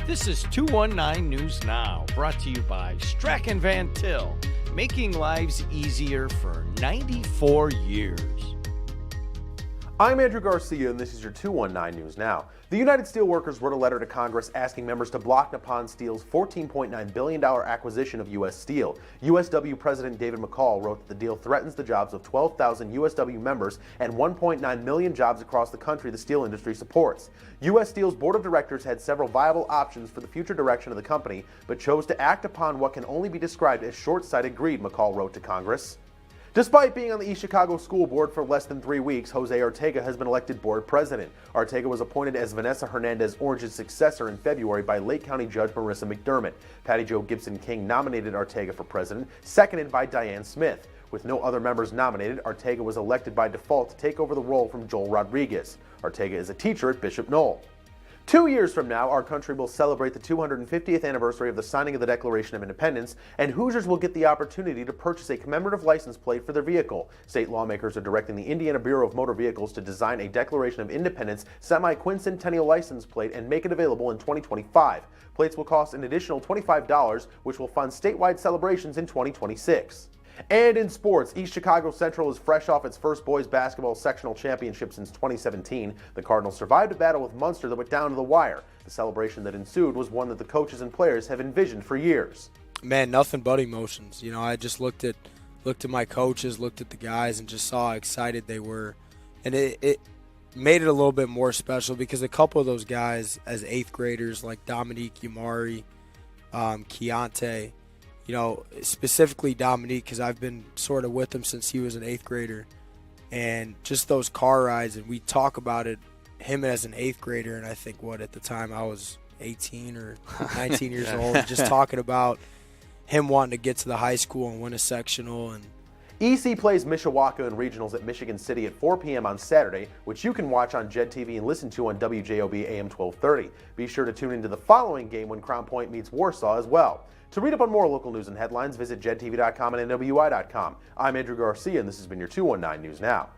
This is 219 News Now, brought to you by Strachan Van Til, making lives easier for 94 years. I'm Andrew Garcia, and this is your 219 News Now. The United Steelworkers wrote a letter to Congress asking members to block Nippon Steel's $14.9 billion acquisition of U.S. Steel. USW President David McCall wrote that the deal threatens the jobs of 12,000 USW members and 1.9 million jobs across the country the steel industry supports. U.S. Steel's board of directors had several viable options for the future direction of the company, but chose to act upon what can only be described as short-sighted greed, McCall wrote to Congress. Despite being on the East Chicago School Board for less than 3 weeks, Jose Ortega has been elected board president. Ortega was appointed as Vanessa Hernandez-Orange's successor in February by Lake County Judge Marissa McDermott. Patty Jo Gibson King nominated Ortega for president, seconded by Diane Smith. With no other members nominated, Ortega was elected by default to take over the role from Joel Rodriguez. Ortega is a teacher at Bishop Knoll. 2 years from now, our country will celebrate the 250th anniversary of the signing of the Declaration of Independence, and Hoosiers will get the opportunity to purchase a commemorative license plate for their vehicle. State lawmakers are directing the Indiana Bureau of Motor Vehicles to design a Declaration of Independence semi-quincentennial license plate and make it available in 2025. Plates will cost an additional $25, which will fund statewide celebrations in 2026. And in sports, East Chicago Central is fresh off its first boys basketball sectional championship since 2017. The Cardinals survived a battle with Munster that went down to the wire. The celebration that ensued was one that the coaches and players have envisioned for years. Man, nothing but emotions. You know, I just looked at my coaches, looked at the guys, and just saw how excited they were. And it made it a little bit more special because a couple of those guys as 8th graders, like Dominique Yamari, Keontae, you know, specifically Dominique, because I've been sort of with him since he was an 8th grader. And just those car rides, and we talk about it, him as an 8th grader, and I think, at the time I was 18 or 19 years old, just talking about him wanting to get to the high school and win a sectional. And EC plays Mishawaka in regionals at Michigan City at 4 p.m. on Saturday, which you can watch on JEDtv and listen to on WJOB AM 1230. Be sure to tune into the following game when Crown Point meets Warsaw as well. To read up on more local news and headlines, visit JEDtv.com and NWI.com. I'm Andrew Garcia, and this has been your 219 News Now.